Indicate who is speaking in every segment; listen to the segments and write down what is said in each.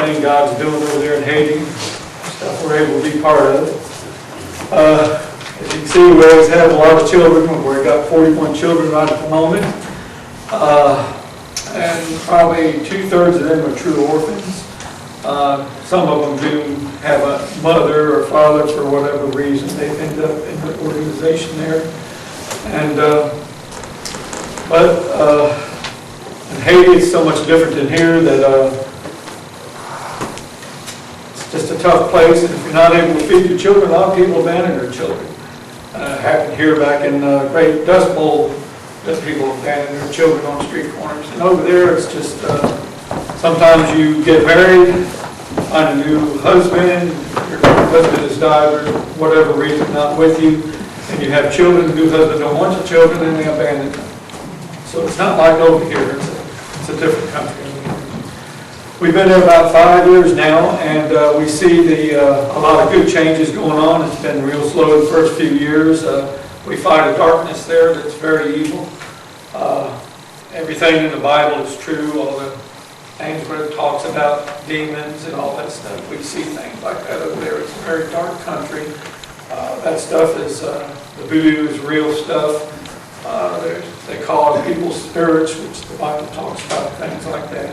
Speaker 1: everything God's doing over there in Haiti, stuff we're able to be part of. As you can see, we always have a lot of children. We've got 41 children right at the moment. And probably 2/3 of them are true orphans. Some of them do have a mother or father for whatever reason. They end up in the organization there. And in Haiti, it's so much different than here that it's just a tough place. And if you're not able to feed your children, a lot of people abandon their children. Happened here back in Great Dust Bowl that people abandon their children on street corners. And over there, it's just sometimes you get married, find a new husband, your husband has died or whatever reason, not with you, and you have children, the new husband don't want your children, and they abandon them. So it's not like over here, it's a different country. We've been there about 5 years now, and we see a lot of good changes going on. It's been real slow the first few years. We fight a darkness there that's very evil. Everything in the Bible is true, all the things where it talks about demons and all that stuff. We see things like that over there. It's a very dark country. That stuff is, the voodoo is real stuff. They call it people's spirits, which the Bible talks about, things like that.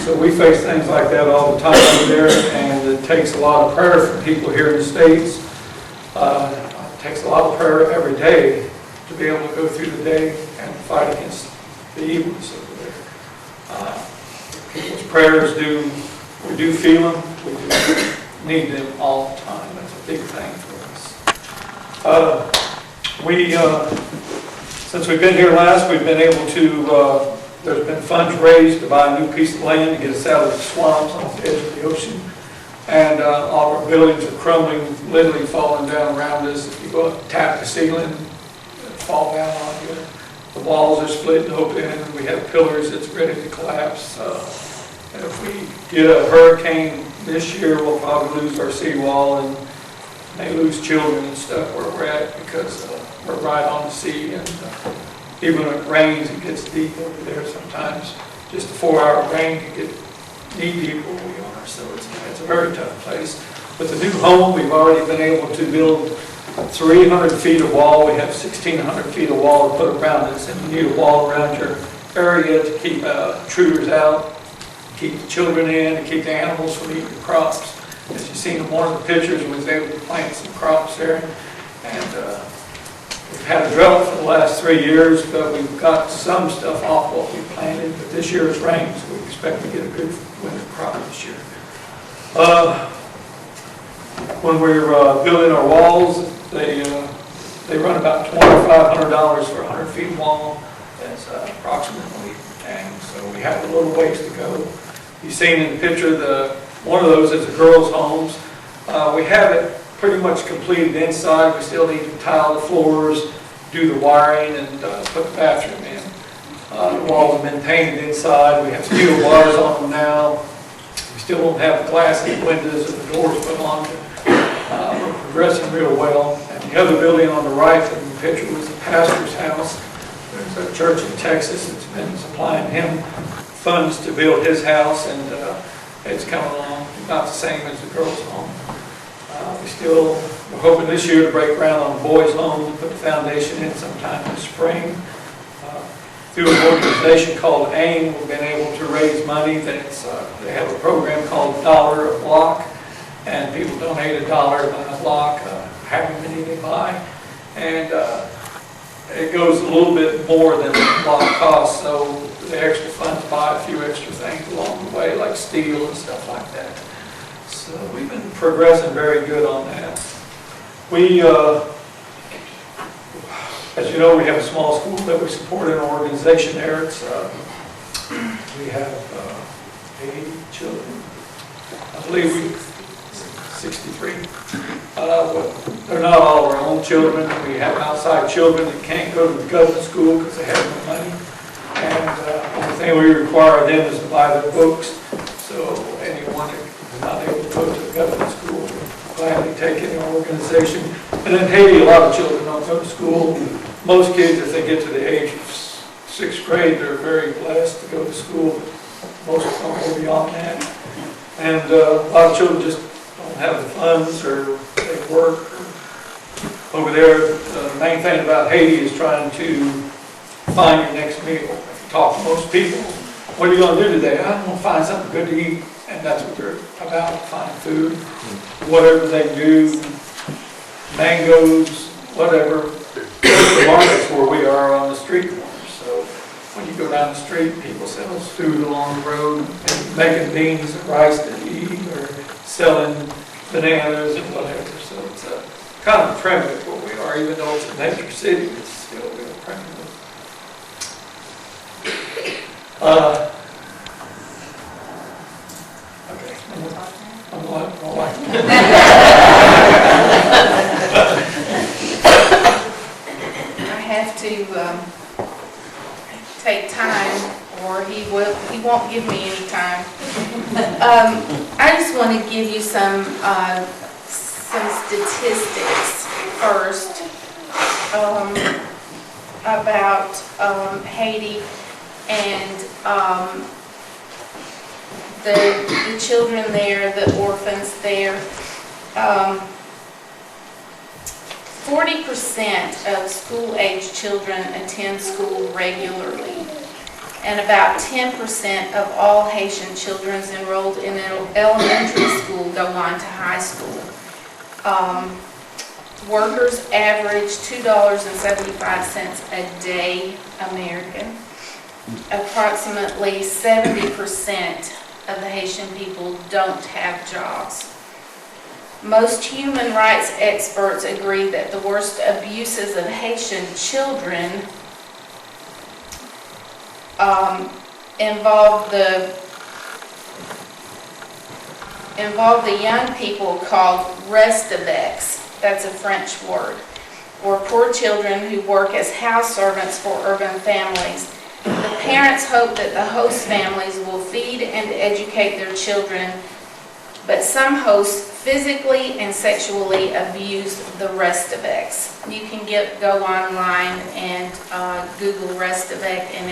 Speaker 1: So we face things like that all the time over there, and it takes a lot of prayer from people here in the States. It takes a lot of prayer every day to be able to go through the day and fight against the evils over there. People's prayers we do feel them, we do need them all the time. That's a big thing for us. Since we've been here last, we've been able to, there's been funds raised to buy a new piece of land to get us out of the swamps on the edge of the ocean. And all our buildings are crumbling, literally falling down around us. If you go up and tap the ceiling, it'll fall down on you. The walls are split open, and we have pillars that's ready to collapse. And if we get a hurricane this year, we'll probably lose our seawall and may lose children and stuff where we're at because we're right on the sea. And even when it rains, it gets deep over there sometimes. Just a 4-hour rain can get knee deep where we are. So it's a very tough place. With the new home, we've already been able to build 300 feet of wall. We have 1,600 feet of wall to put around us, and you need a wall around your area to keep intruders out, keep the children in, and keep the animals from eating the crops. As you've seen in one of the pictures, we was able to plant some crops there, and we've had a drought for the last 3 years, but we've got some stuff off what we planted. But this year it's rained, so we expect to get a good winter crop this year. When we're building our walls, they run about $2,500 for 100 feet wall. That's approximately, and so we have a little ways to go. You've seen in the picture, one of those is the girls' homes. We have it pretty much completed inside. We still need to tile the floors, do the wiring, and put the bathroom in. The walls have been painted inside. We have steel bars on them now. We still don't have the glass in the windows or the doors put on. We're progressing real well. And the other building on the right in the picture was the pastor's house. There's a church in Texas that's been supplying him funds to build his house, and it's coming along about the same as the girls' home. We're hoping this year to break ground on the boys' home and put the foundation in sometime this spring. Through an organization called AIM, we've been able to raise money. They have a program called $1 a block, and people donate $1 a block, however many they buy. And it goes a little bit more than the block costs, so the extra funds buy a few extra things along the way, like steel and stuff like that. So we've been progressing very good on that. We, as you know, we have a small school that we support in an organization there. It's, we have 80 children. I believe 63. They're not all our own children. We have outside children that can't go to the government school because they have no money. And the only thing we require of them is to buy their books. So anyone that is not able to go to the government school will gladly take in our organization. And in Haiti, a lot of children don't go to school. Most kids, if they get to the age of 6th grade, they're very blessed to go to school. Most don't go beyond that. And a lot of children just don't have the funds, or they work. Over there, the main thing about Haiti is trying to find your next meal. If you talk to most people, what are you going to do today? I'm going to find something good to eat. And that's what they're about, find food. Whatever they do, mangoes, whatever. The markets where we are on the street corners. So when you go down the street, people sell us food along the road, and making beans and rice to eat, or selling bananas and whatever. So it's kind of primitive where we are, even though it's a major city, it's still real primitive. Okay. I'm like
Speaker 2: I have to take time, or he won't give me any time. I just want to give you some statistics first about Haiti and the children there, the orphans there. 40% of school-age children attend school regularly, and about 10% of all Haitian children enrolled in elementary school go on to high school. Workers average $2.75 a day American. Approximately 70% of the Haitian people don't have jobs. Most human rights experts agree that the worst abuses of Haitian children involve the young people called restavex, that's a French word, or poor children who work as house servants for urban families. The parents hope that the host families will feed and educate their children, but some hosts physically and sexually abuse the restavex. You can go online and Google restavex, and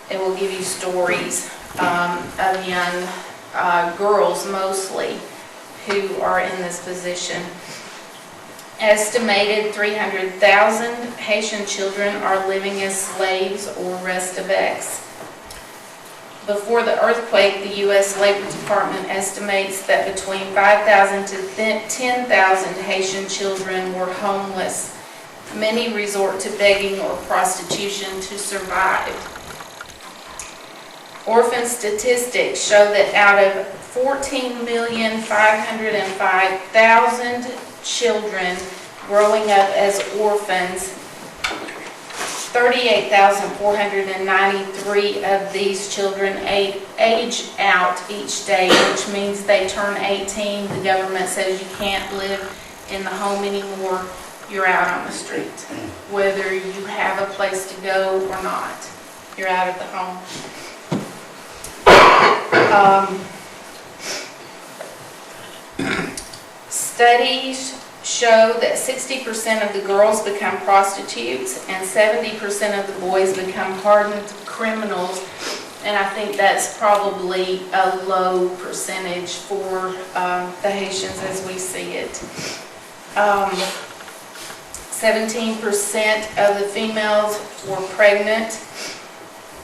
Speaker 2: it will give you stories of young girls mostly who are in this position. Estimated 300,000 Haitian children are living as slaves or restavex. Before the earthquake, the U.S. Labor Department estimates that between 5,000 to 10,000 Haitian children were homeless. Many resort to begging or prostitution to survive. Orphan statistics show that out of 14,505,000 children growing up as orphans, 38,493 of these children age out each day, which means they turn 18. The government says you can't live in the home anymore. You're out on the street. Whether you have a place to go or not, you're out of the home. Studies show that 60% of the girls become prostitutes and 70% of the boys become hardened criminals, and I think that's probably a low percentage for the Haitians as we see it. 17% of the females were pregnant,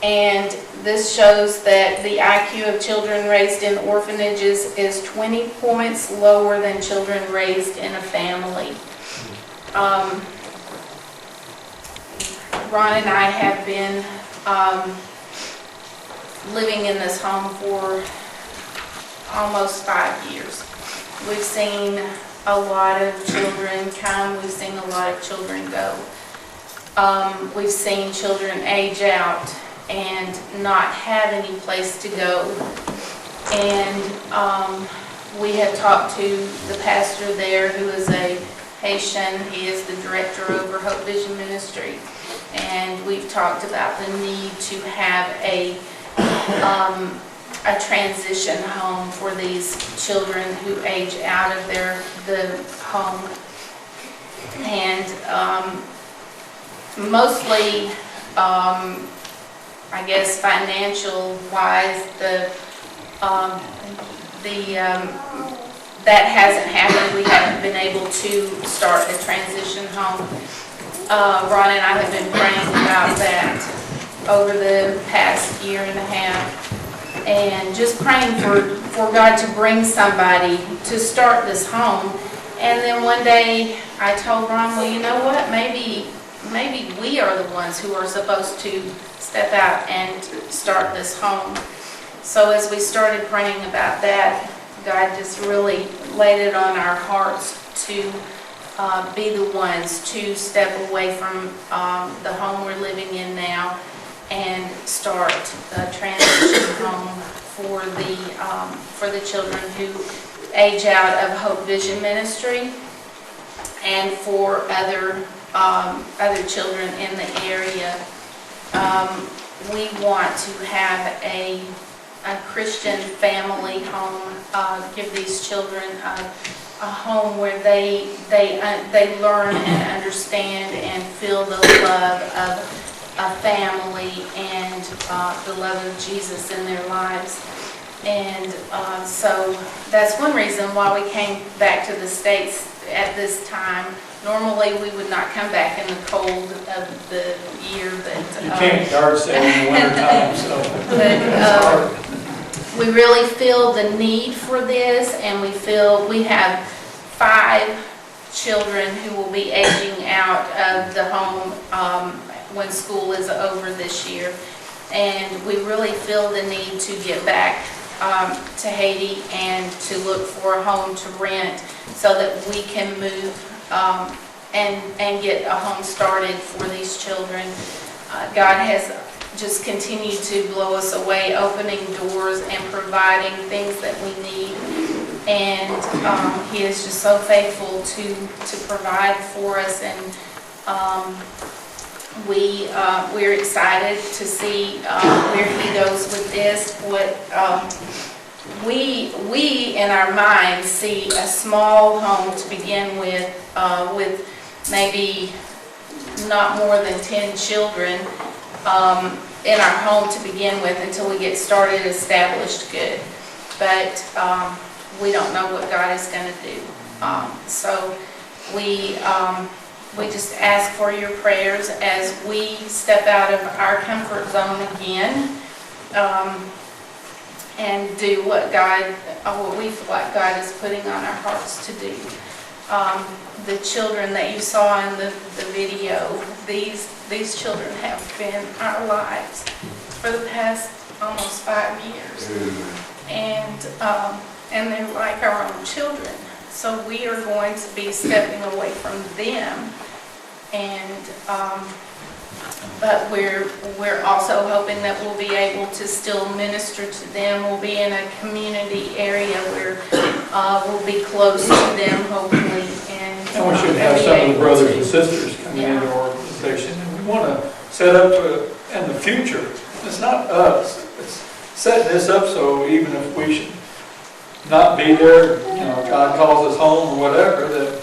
Speaker 2: and this shows that the IQ of children raised in orphanages is 20 points lower than children raised in a family. Ron and I have been living in this home for almost 5 years. We've seen a lot of children come, we've seen a lot of children go. We've seen children age out and not have any place to go. And we have talked to the pastor there, who is a Haitian. He is the director over Hope Vision Ministry. And we've talked about the need to have a transition home for these children who age out of the home. And mostly, I guess financial wise, Um, that hasn't happened. We haven't been able to start a transition home. Ron and I have been praying about that over the past year and a half, and just praying for God to bring somebody to start this home. And then one day I told Ron, well, you know what, maybe we are the ones who are supposed to step out and start this home. So as we started praying about that, God just really laid it on our hearts to be the ones to step away from the home we're living in now and start a transition home for the children who age out of Hope Vision Ministry, and for other children in the area. We want to have a Christian family home, give these children a home where they learn and understand and feel the love of a family and the love of Jesus in their lives. And so that's one reason why we came back to the States at this time. Normally we would not come back in the cold of the year, but
Speaker 1: you can't yard sale in the winter time, so
Speaker 2: but, we really feel the need for this, and we feel we have 5 children who will be aging out of the home when school is over this year, and we really feel the need to get back to Haiti and to look for a home to rent so that we can move and get a home started for these children. God has just continued to blow us away, opening doors and providing things that we need. And He is just so faithful to provide for us. And we're excited to see where He goes with this. What we in our minds see a small home to begin with maybe not more than 10 children in our home to begin with until we get started, established good. But we don't know what God is going to do. So we just ask for your prayers as we step out of our comfort zone again and do what we feel like God is putting on our hearts to do. The children that you saw in the video, these children have been our lives for the past almost 5 years, and they're like our own children. So we are going to be stepping away from them, and but we're also hoping that we'll be able to still minister to them. We'll be in a community area where we'll be close to them, hopefully.
Speaker 1: And we should have some of the brothers and sisters coming into our organization. And we want to set up in the future. It's not us. It's setting this up so even if we should not be there, God calls us home or whatever, that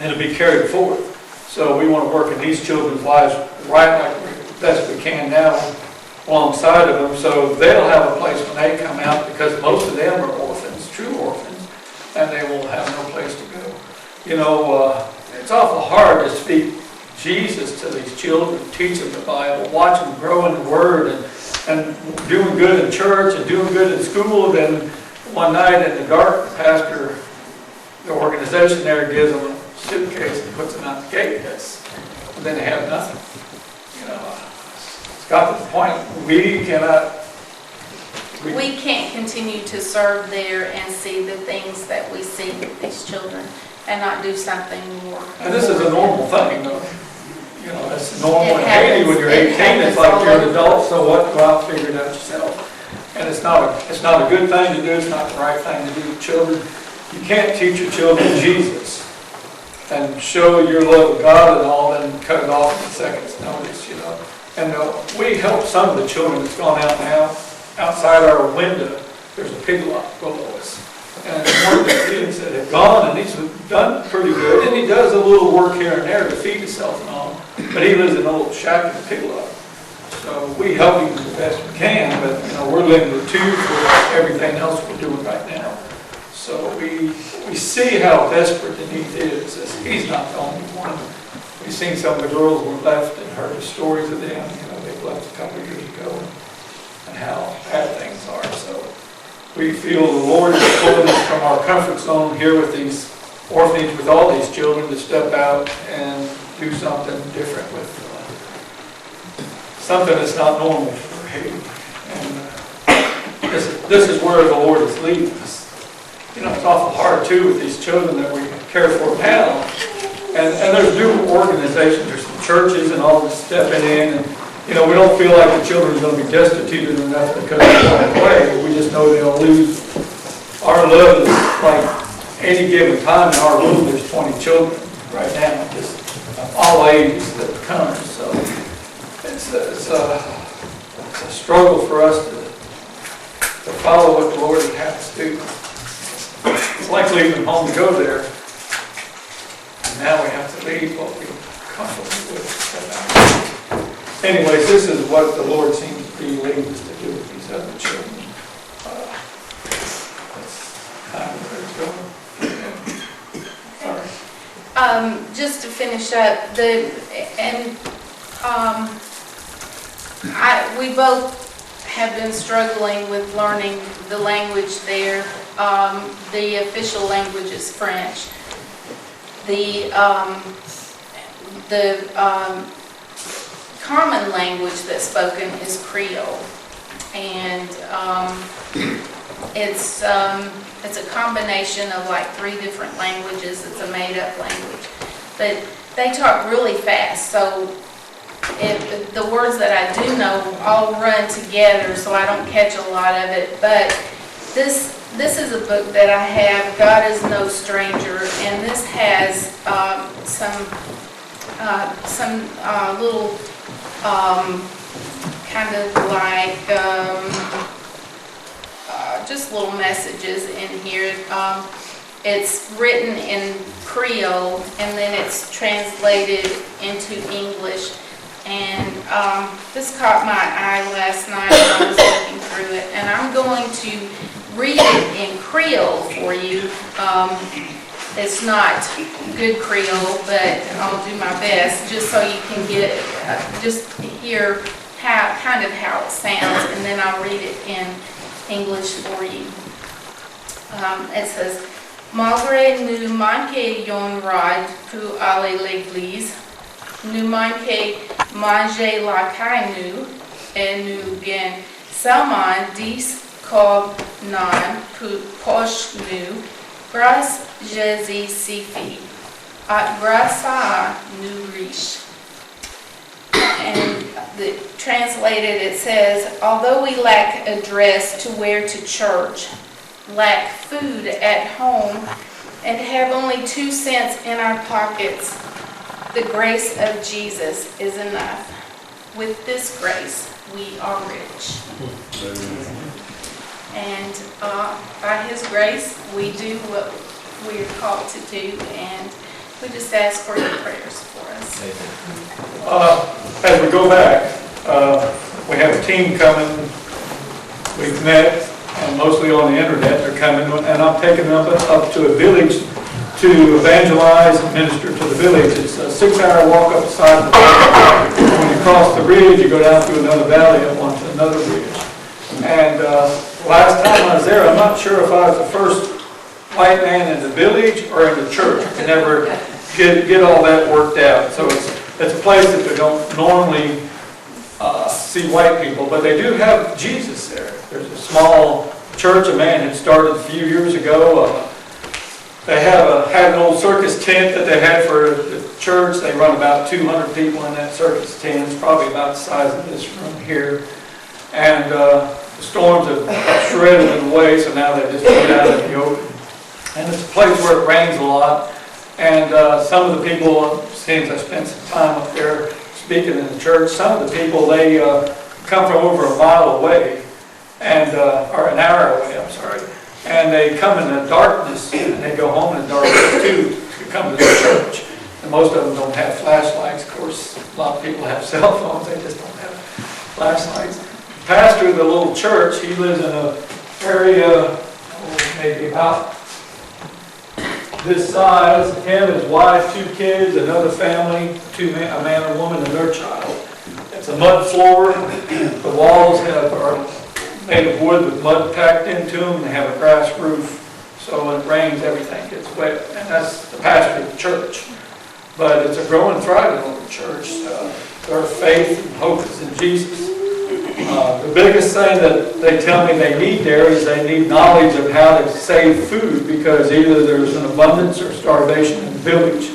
Speaker 1: it'll be carried forward. So we want to work in these children's lives right like best we can now alongside of them, so they'll have a place when they come out, because most of them are orphans, true orphans, and they will have no place to go. It's awful hard to speak Jesus to these children, teach them the Bible, watch them grow in the Word, and doing good in church and doing good in school. Then one night in the dark, the organization there gives them a suitcase and puts them out the gate. And then they have nothing. It's got to the point we cannot.
Speaker 2: We can't continue to serve there and see the things that we see with these children and not do something more.
Speaker 1: And this is a normal thing, though. It's normal in Haiti when you're 18. It's like you're an adult, so what? Go out and figure it out yourself. And it's not a good thing to do. It's not the right thing to do with children. You can't teach your children Jesus and show your love of God and all, and cut it off in seconds notice, And we help some of the children that's gone out now. Outside our window, there's a pig lot below us. And one of the kids that have gone, and he's done pretty good, and he does a little work here and there to feed himself and all, but he lives in a little shack in the pig lot. So we help him the best we can, but, we're limited too for everything else we're doing right now. So we see how desperate the need is. He's not the only one. We've seen some of the girls were left and heard the stories of them. They've left a couple of years ago and how bad things are. So we feel the Lord is pulling us from our comfort zone here with these orphanages, with all these children, to step out and do something different with something that's not normal for Haiti. And this is where the Lord is leading us. It's awful hard too with these children that we care for now. And there's new organizations, there's some churches and all that's stepping in. And, we don't feel like the children are going to be destituted enough because they're going away. We just know they'll lose. Our love is like any given time in our room, there's 20 children right now, just all ages that come. So it's a struggle for us to follow what the Lord would have us do. It's like leaving home to go there. And now we have to leave what we comfortable with. Anyways, this is what the Lord seems to be leading us to do with these other children. That's kind of where it's going. Sorry.
Speaker 2: Just to finish up, we both have been struggling with learning the language there. The official language is French. The common language that's spoken is Creole, and it's a combination of like 3 different languages. It's a made-up language, but they talk really fast, so the words that I do know all run together, so I don't catch a lot of it. But this is a book that I have, God is No Stranger, and this has some little kind of like just little messages in here. It's written in Creole, and then it's translated into English. And this caught my eye last night when I was looking through it, and I'm going to read it in Creole for you. It's not good Creole, but I'll do my best just so you can just hear kind of how it sounds, and then I'll read it in English for you. It says, Malgré nous manquons yon ride pour aller l'église, nous manquons manger la caille nous, et nous bien seulement 10 cob nan pour poche nous, grâce Jésus suffit, at grâce nous riche. And translated it says, although we lack a dress to wear to church, lack food at home, and have only 2 cents in our pockets, the grace of Jesus is enough. With this grace, we are rich. And by His grace, we do what we are called to do, and we just ask for your prayers for us.
Speaker 1: As we go back, we have a team coming. We've met, and mostly on the internet they're coming, and I'm taking them up to a village to evangelize and minister to the village. It's a 6-hour walk up the side of the valley. When you cross the ridge, you go down through another valley up onto another ridge. And last time I was there, I'm not sure if I was the first white man in the village or in the church. I can never get all that worked out. So it's a place that they don't normally see white people, but they do have Jesus there. There's a small church a man had started a few years ago. They had an old circus tent that they had for the church. They run about 200 people in that circus tent. It's probably about the size of this room here. And the storms have shredded it away, so now they just put it out in the open. And it's a place where it rains a lot. And some of the people, since I spent some time up there speaking in the church, some of the people, they come from over a mile away, and or an hour away, I'm sorry. And they come in the darkness, and they go home in the darkness too, to come to the church. And most of them don't have flashlights. Of course, a lot of people have cell phones, they just don't have last night. Pastor of the little church, he lives in an area, maybe about this size. Him, his wife, 2 kids, another family, a man, a woman, and their child. It's a mud floor. The walls are made of wood with mud packed into them. They have a grass roof. So when it rains, everything gets wet. And that's the pastor of the church. But it's a growing, thriving little church. Their faith and hope is in Jesus. The biggest thing that they tell me they need there is they need knowledge of how to save food, because either there's an abundance or starvation in the village.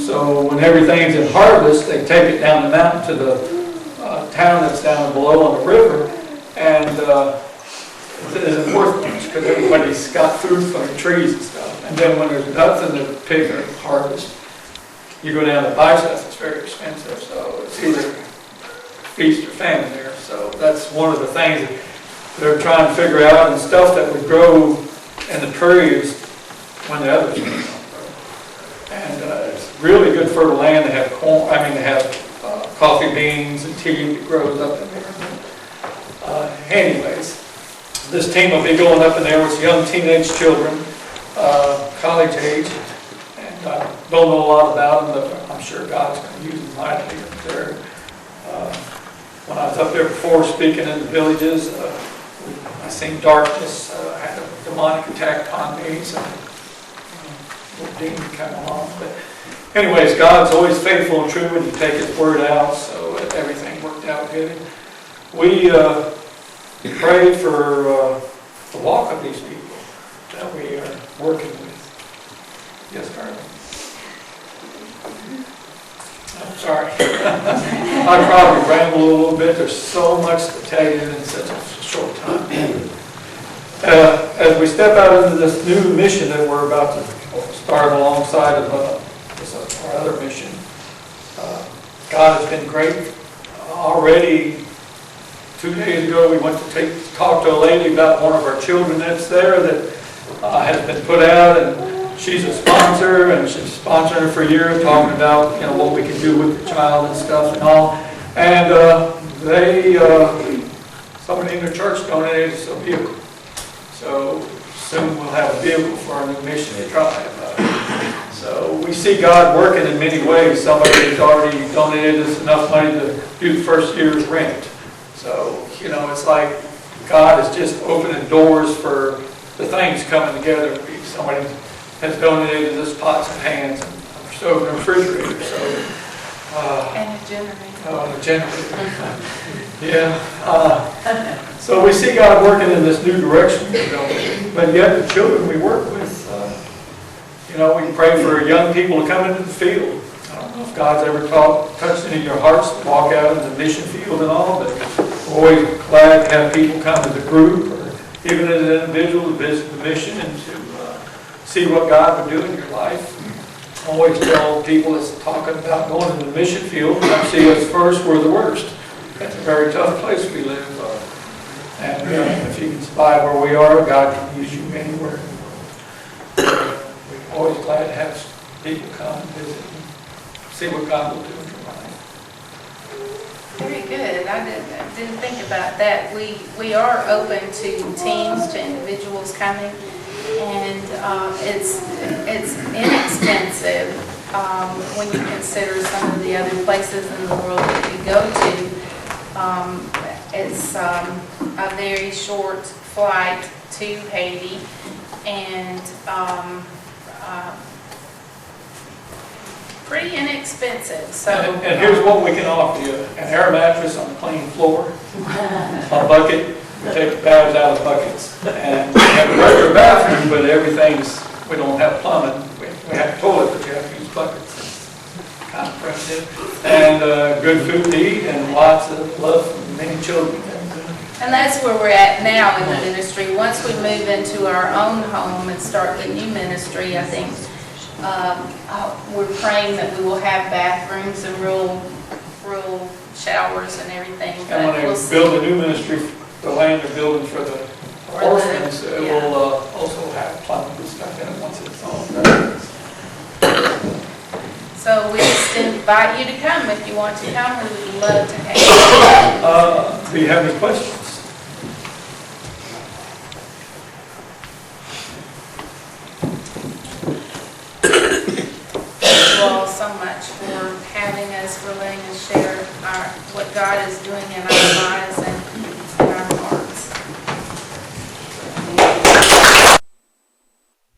Speaker 1: So when everything's in harvest, they take it down the mountain to the town that's down below on the river, and it isn't worth much because everybody's got food from the trees and stuff. And then when there's nothing to pick or harvest, you go down to buy stuff, it's very expensive. So it's either feast or famine there. So that's one of the things that they're trying to figure out, and stuff that would grow in the prairies when the others don't grow. And it's really good fertile land. They have corn, they have coffee beans and tea that grows up in there. Anyways, this team will be going up in there with young teenage children, college age, and I don't know a lot about them, but I'm sure God's going to use them mightily up there. When I was up there before speaking in the villages, I seen darkness, had a demonic attack on me, so a little demon came along. But anyways, God's always faithful and true when you take His word out, so everything worked out good. We prayed for the walk of these people that we are working with. Yes, Carmen? I'm sorry. I probably ramble a little bit. There's so much to tell you in such a short time. As we step out into this new mission that we're about to start alongside of our other mission, God has been great. Already 2 days ago, we went to talk to a lady about one of our children that's there that has been put out, and she's a sponsor, and she's sponsoring her for a year, talking about what we can do with the child and stuff and all. And somebody in the church donated us a vehicle. So soon we'll have a vehicle for our new mission to drive. So we see God working in many ways. Somebody has already donated us enough money to do the first year's rent. So, it's like God is just opening doors for the things coming together. Somebody has donated us pots and pans and a stove and a refrigerator.
Speaker 2: And a generator.
Speaker 1: Oh, a generator. Yeah. So we see God working in this new direction. But yet the children we work with, we pray for young people to come into the field. I don't know if God's ever touched any of your hearts to walk out in the mission field and all, but we're always glad to have people come as a group or even as an individual to visit the mission and to see what God would do in your life. I always tell people that's talking about going in the mission field, I see us first, we're the worst. It's a very tough place we live. And if you can survive where we are, God can use you anywhere. We're always glad to have people come and visit and see what God will do in your life.
Speaker 2: Very good. I didn't think about that. We are open to teams, to individuals coming, and it's inexpensive when you consider some of the other places in the world that you go to. It's a very short flight to Haiti, and pretty inexpensive. So,
Speaker 1: and here's what we can offer you: an air mattress on a clean floor, a bucket. We take the baths out of buckets, and we have a regular bathroom, but we don't have plumbing. We have a toilet, but you have to use buckets. It's kind of primitive. And good food to eat, and lots of love from many children.
Speaker 2: and that's where we're at now in the ministry. Once we move into our own home and start the new ministry, I think we're praying that we will have bathrooms and real showers and everything.
Speaker 1: And when they build a new ministry, the land they're building for the orphans, it will also have plumbing and stuff in it once it's all done.
Speaker 2: So we just just invite you to come. If you want to come, we would love to have you.
Speaker 1: Do you have any questions?
Speaker 2: Thank you all so much for having us, for letting us share what God is doing in our lives, and